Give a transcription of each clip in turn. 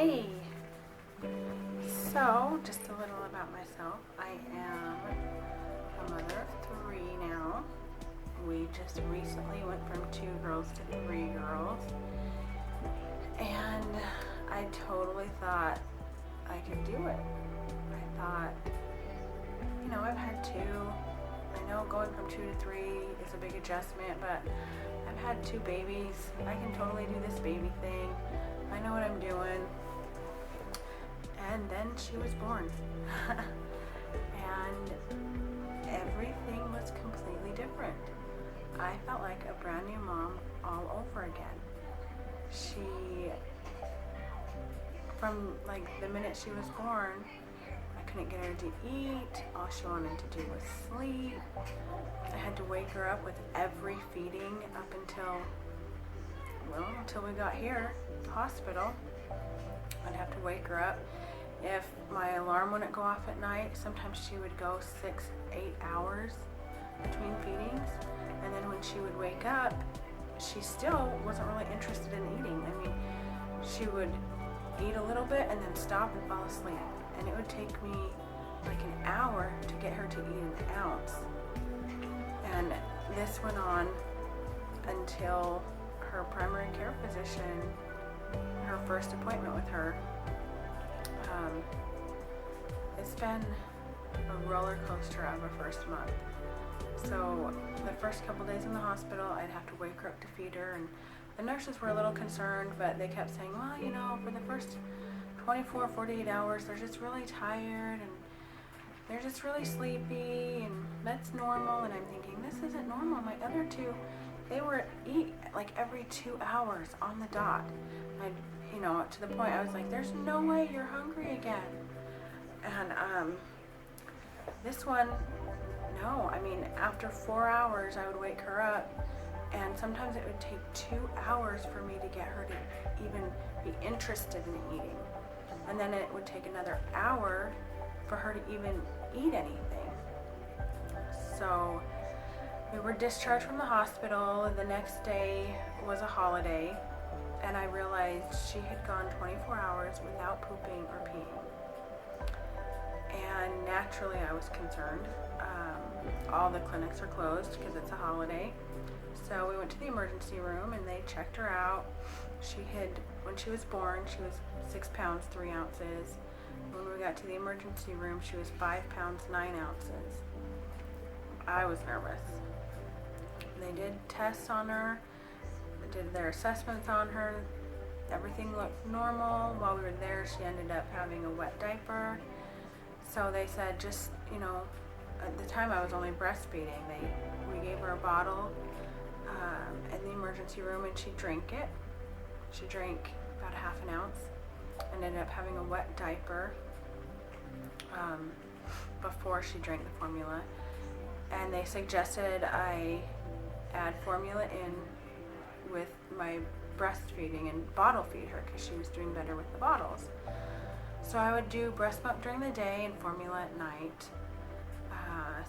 Hey, so just a little about myself. I am a mother of 3 now. We just recently went from 2 girls to 3 girls, and I totally thought I could do it. I thought, I've had 2. I know going from 2 to 3 is a big adjustment, but I've had 2 babies. I can totally do this baby thing. I know what I'm doing. And then she was born. And everything was completely different. I felt like a brand new mom all over again. From like the minute she was born, I couldn't get her to eat. All she wanted to do was sleep. I had to wake her up with every feeding up until we got here, the hospital. I'd have to wake her up. If my alarm wouldn't go off at night, sometimes she would go 6-8 hours between feedings. And then when she would wake up, she still wasn't really interested in eating. I mean, she would eat a little bit and then stop and fall asleep. And it would take me like an hour to get her to eat an ounce. And this went on until her primary care physician, her first appointment with her. It's been a roller coaster of a first month. So the first couple days in the hospital, I'd have to wake her up to feed her, and the nurses were a little concerned, but they kept saying, well, for the first 24, 48 hours, they're just really tired and they're just really sleepy, and that's normal. And I'm thinking, this isn't normal. My other 2, they were eat like every 2 hours on the dot. To the point I was like, there's no way you're hungry again. And this one, no. I mean, after 4 hours, I would wake her up, and sometimes it would take 2 hours for me to get her to even be interested in eating. And then it would take another hour for her to even eat anything. So we were discharged from the hospital, and the next day was a holiday, and I realized she had gone 24 hours without pooping or peeing. And naturally I was concerned. All the clinics are closed because it's a holiday. So we went to the emergency room and they checked her out. When she was born, she was 6 pounds, 3 ounces. When we got to the emergency room, she was 5 pounds, 9 ounces. I was nervous. They did tests on her, did their assessments on her. Everything looked normal. While we were there, she ended up having a wet diaper. So they said at the time I was only breastfeeding. We gave her a bottle in the emergency room, and she drank it. She drank about 1/2 ounce and ended up having a wet diaper before she drank the formula. And they suggested I add formula in with my breastfeeding and bottle feed her because she was doing better with the bottles. So I would do breast milk during the day and formula at night.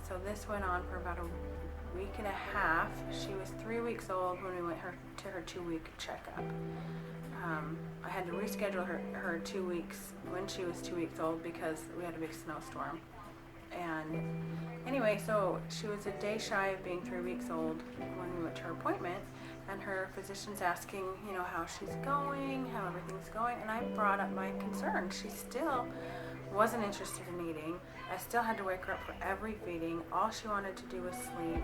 So this went on for about a week and a half. She was 3 weeks old when we went to her 2-week checkup. I had to reschedule her 2 weeks when she was 2 weeks old because we had a big snowstorm. And anyway, so she was a day shy of being 3 weeks old when we went to her appointment, and her physician's asking, how she's going, how everything's going, and I brought up my concern. She still wasn't interested in eating. I still had to wake her up for every feeding. All she wanted to do was sleep.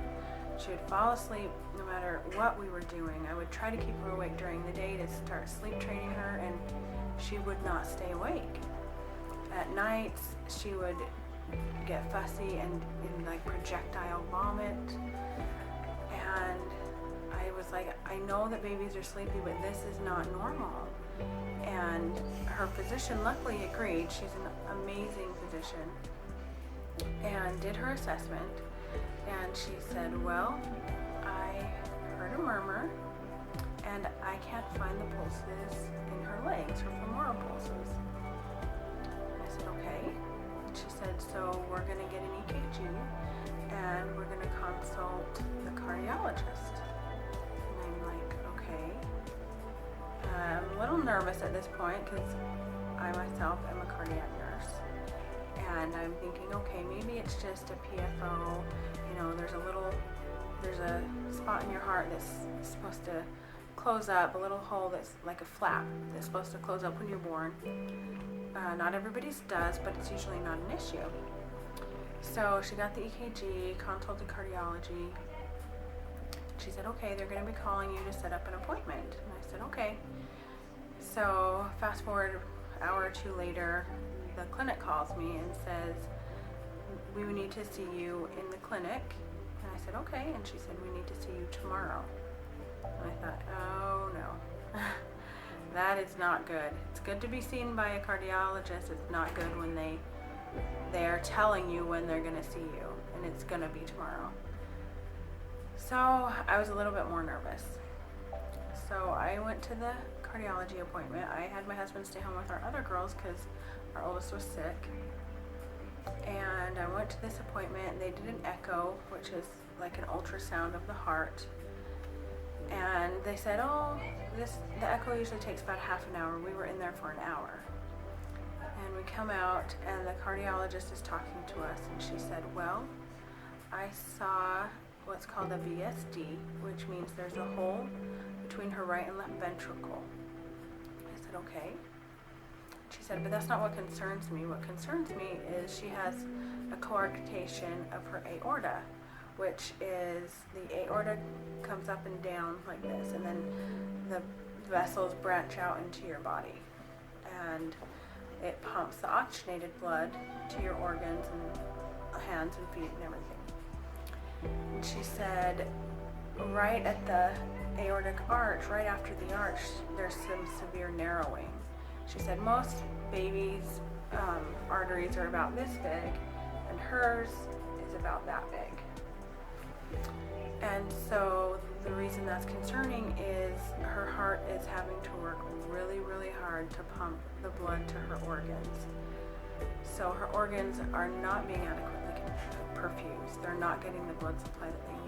She would fall asleep no matter what we were doing. I would try to keep her awake during the day to start sleep training her, and she would not stay awake. At nights, she would get fussy and like projectile vomit, and I was like, I know that babies are sleepy, but this is not normal. And her physician luckily agreed. She's an amazing physician, and did her assessment, and she said, well, I heard a murmur and I can't find the pulses in her legs, her femoral pulses. And I said, okay. And she said, so we're going to get an EKG and we're going to consult the cardiologist. And I'm like, okay. I'm a little nervous at this point because I myself am a cardiac nurse. And I'm thinking, okay, maybe it's just a PFO. You know, there's a spot in your heart that's supposed to close up, a little hole that's like a flap that's supposed to close up when you're born. Not everybody's does, but it's usually not an issue. So she got the EKG, consulted cardiology. She said, okay, they're going to be calling you to set up an appointment. And I said, okay. So fast forward an hour or two later, the clinic calls me and says, we need to see you in the clinic. And I said, okay. And she said, we need to see you tomorrow. And I thought, oh no, that is not good. It's good to be seen by a cardiologist. It's not good when they are telling you when they're going to see you, and it's going to be tomorrow. So I was a little bit more nervous. So I went to the cardiology appointment. I had my husband stay home with our other girls because our oldest was sick. And I went to this appointment. They did an echo, which is like an ultrasound of the heart. And they said, oh, the echo usually takes about half an hour. We were in there for an hour. And we come out, and the cardiologist is talking to us, and she said, well, I saw what's called a VSD, which means there's a hole between her right and left ventricle. I said, okay. She said, but that's not what concerns me. What concerns me is she has a coarctation of her aorta, which is the aorta comes up and down like this, and then the vessels branch out into your body. And it pumps the oxygenated blood to your organs and hands and feet and everything. And she said, right at the aortic arch, right after the arch, there's some severe narrowing. She said most babies' arteries are about this big, and hers is about that big. And so the reason that's concerning is her heart is having to work really, really hard to pump the blood to her organs. So her organs are not being adequately perfused. They're not getting the blood supply that they need.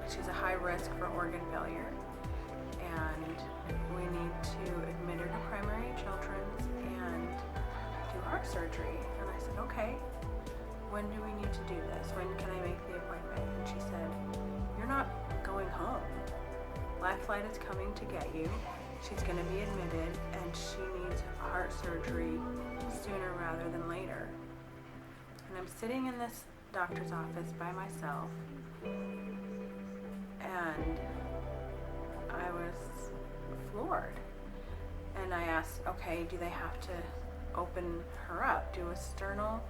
She's a high risk for organ failure, and we need to admit her to primary children's and do heart surgery. And I said, okay. When do we need to do this? When can I make the appointment? And she said, you're not going home. Life Flight is coming to get you. She's going to be admitted, and she needs heart surgery sooner rather than later. And I'm sitting in this doctor's office by myself, and I was floored. And I asked, okay, do they have to open her up, do a sternal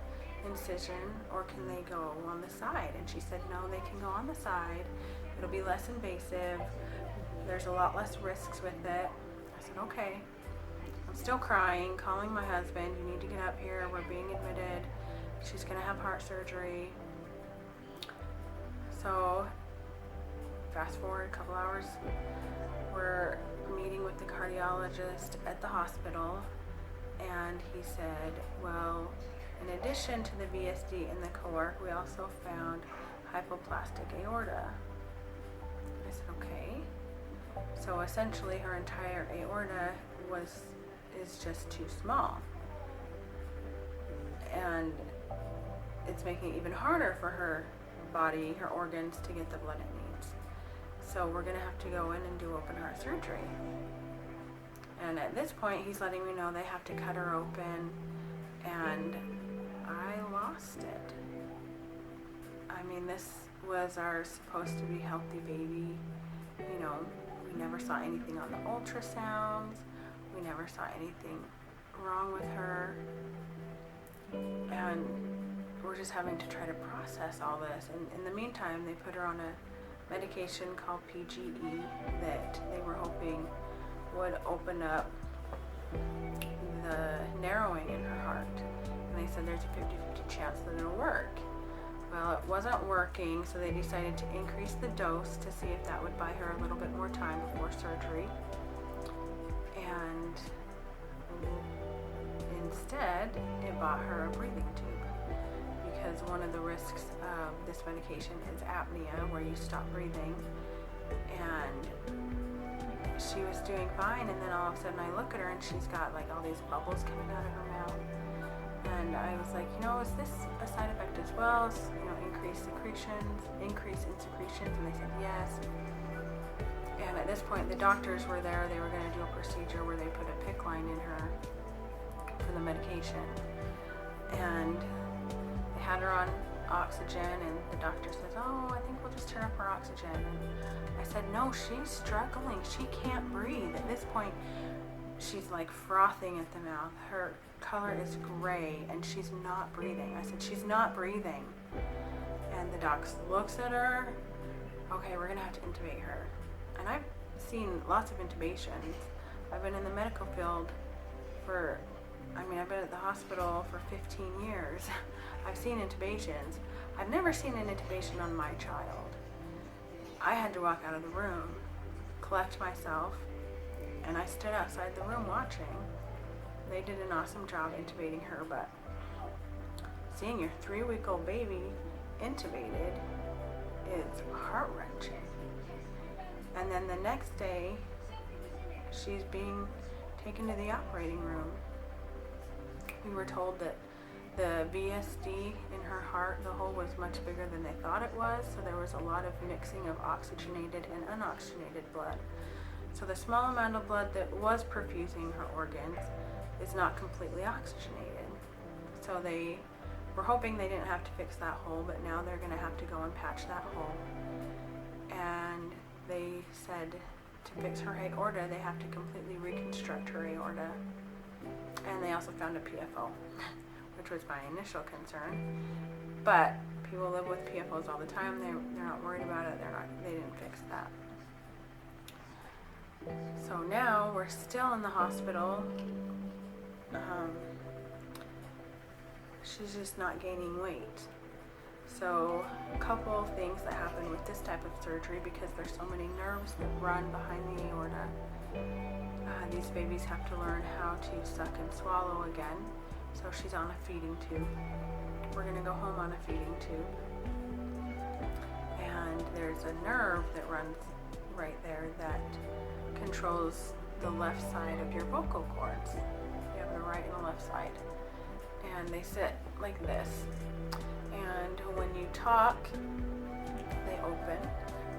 incision, or can they go on the side? And she said, no, they can go on the side. It'll be less invasive. There's a lot less risks with it. I said, okay. I'm still crying, calling my husband, you need to get up here, we're being admitted. She's gonna have heart surgery. So fast forward a couple hours, we're meeting with the cardiologist at the hospital, and he said, well, in addition to the VSD and the coarc, we also found hypoplastic aorta. I said, okay. So essentially her entire aorta is just too small. And it's making it even harder for her body, her organs, to get the blood it needs. So we're gonna have to go in and do open heart surgery. And at this point, he's letting me know they have to cut her open, and I lost it. I mean, this was our supposed to be healthy baby. You know, we never saw anything on the ultrasounds. We never saw anything wrong with her. And we're just having to try to process all this. And in the meantime, they put her on a medication called PGE that they were hoping would open up the narrowing in her heart. And they said there's a 50-50 chance that it'll work. Well, it wasn't working, so they decided to increase the dose to see if that would buy her a little bit more time before surgery. And instead, it bought her a breathing tube, because one of the risks of this medication is apnea, where you stop breathing. and she was doing fine, and then all of a sudden I look at her and she's got like all these bubbles coming out of her mouth. And I was like, is this a side effect as well? Increase in secretions, and they said yes. And at this point, the doctors were there. They were going to do a procedure where they put a PICC line in her for the medication. And they had her on oxygen, and the doctor says, I think we'll just turn up her oxygen. And I said, no, she's struggling. She can't breathe. At this point, she's like frothing at the mouth. Her color is gray, and she's not breathing. I said, she's not breathing. And the doc looks at her. Okay, we're going to have to intubate her. And I've seen lots of intubations. I've been in the medical field I've been at the hospital for 15 years. I've seen intubations. I've never seen an intubation on my child. I had to walk out of the room, collect myself, and I stood outside the room watching. They did an awesome job intubating her, but seeing your 3-week-old baby intubated is heart-wrenching. And then the next day, she's being taken to the operating room. We were told that the VSD in her heart, the hole was much bigger than they thought it was, so there was a lot of mixing of oxygenated and unoxygenated blood. So the small amount of blood that was perfusing her organs is not completely oxygenated. So they were hoping they didn't have to fix that hole, but now they're going to have to go and patch that hole. And they said to fix her aorta, they have to completely reconstruct her aorta. And they also found a PFO, which was my initial concern. But people live with PFOs all the time. They're not worried about it. They didn't fix that. So now we're still in the hospital. She's just not gaining weight. So a couple of things that happen with this type of surgery, because there's so many nerves that run behind the aorta. These babies have to learn how to suck and swallow again. So she's on a feeding tube. We're going to go home on a feeding tube. And there's a nerve that runs right there that controls the left side of your vocal cords. You have the right and the left side. And they sit like this. And when you talk, they open.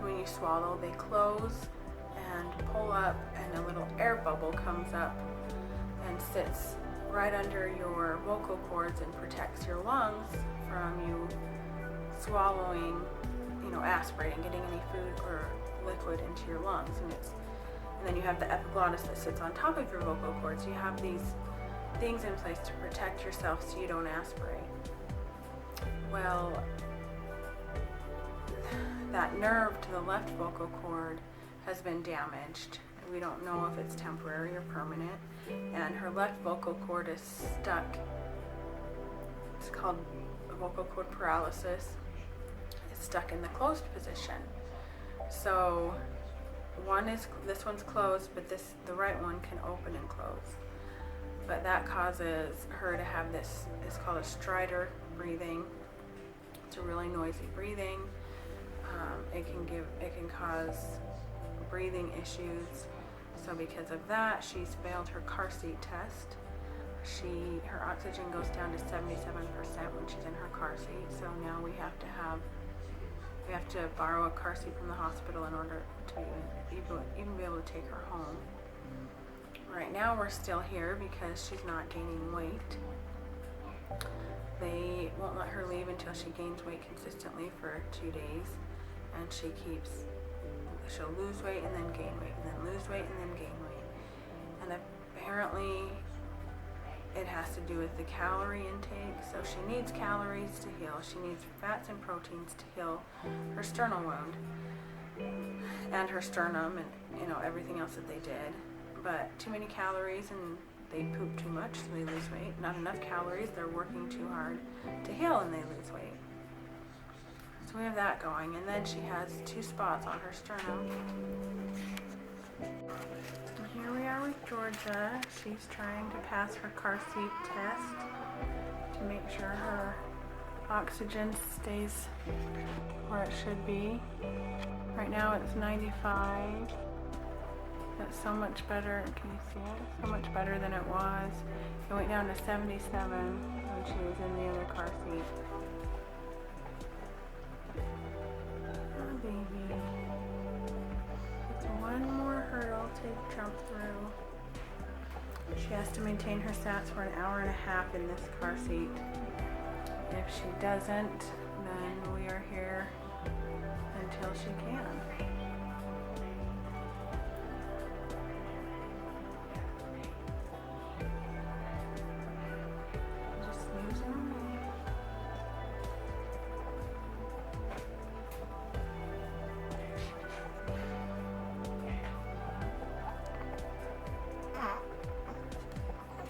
When you swallow, they close and pull up, and a little air bubble comes up and sits right under your vocal cords and protects your lungs from you swallowing, aspirating, getting any food or liquid into your lungs. And then you have the epiglottis that sits on top of your vocal cords. You have these things in place to protect yourself so you don't aspirate. Well, that nerve to the left vocal cord has been damaged. We don't know if it's temporary or permanent. And her left vocal cord is stuck. It's called vocal cord paralysis. It's stuck in the closed position. So this one's closed, but the right one can open and close. But that causes her to have this, it's called a stridor breathing. It's a really noisy breathing. It can cause breathing issues. So because of that, she's failed her car seat test. Her oxygen goes down to 77% when she's in her car seat. So now we have to borrow a car seat from the hospital in order to even be able to take her home. Right now we're still here because she's not gaining weight. They won't let her leave until she gains weight consistently for 2 days, and she'll lose weight and then gain weight, and then lose weight and then gain weight. And apparently it has to do with the calorie intake. So she needs calories to heal. She needs fats and proteins to heal her sternal wound and her sternum and everything else that they did. But too many calories and they poop too much, so they lose weight. Not enough calories, they're working too hard to heal and they lose weight. So we have that going. And then she has 2 spots on her sternum. And here we are with Georgia. She's trying to pass her car seat test to make sure her Oxygen stays where it should be. Right now it's 95. That's so much better. Can you see it? So much better than it was. It went down to 77 when she was in the other car seat. Oh, baby. It's one more hurdle to jump through. She has to maintain her stats for an hour and a half in this car seat. If she doesn't, then we are here until she can.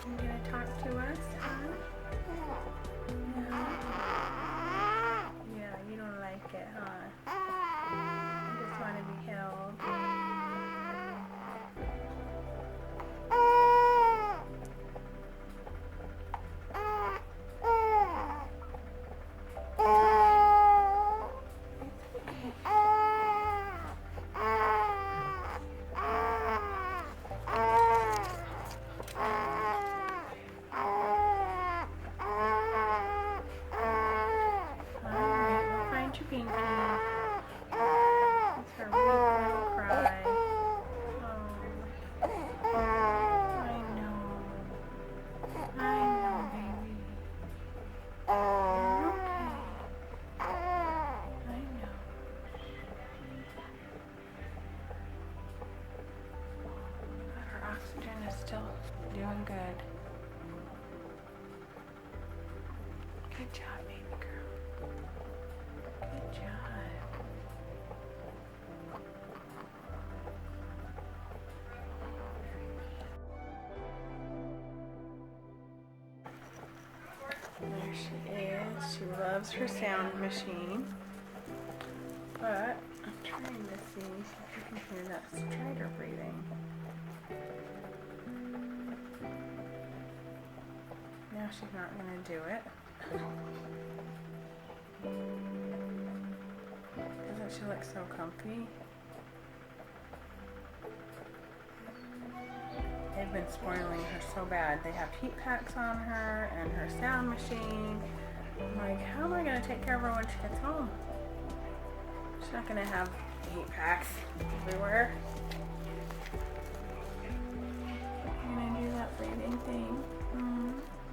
You gonna talk to us, huh? No? Yeah, you don't like it, huh? You just want to be held. Pinky. It's her weak little cry. Oh. I know, baby. You're okay. I know. But her oxygen is still doing good. Good job, baby girl. Good job. There she is. She loves her sound machine. But I'm trying to see if you can hear that strider breathing. Now she's not going to do it. Doesn't she look so comfy? They've been spoiling her so bad. They have heat packs on her and her sound machine. I'm like, how am I going to take care of her when she gets home? She's not going to have heat packs everywhere. I'm going to do that breathing thing.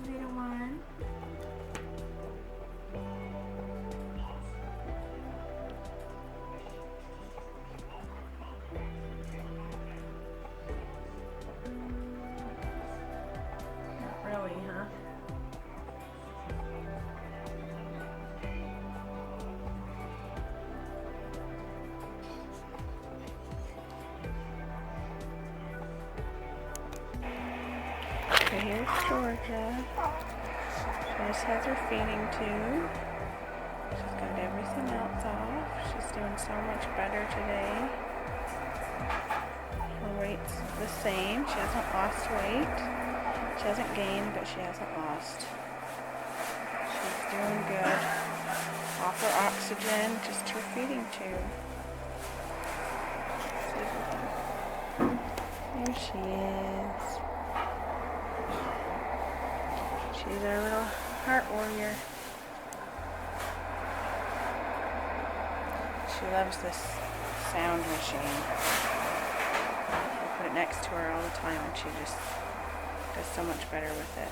3 to 1. Really, huh? So here's Georgia. She just has her feeding tube. She's got everything else off. She's doing so much better today. Her weight's the same. She hasn't lost weight. She hasn't gained, but she hasn't lost. She's doing good. Off her oxygen, just her feeding tube. There she is. She's our little heart warrior. She loves this sound machine. I put it next to her all the time and she just does so much better with it.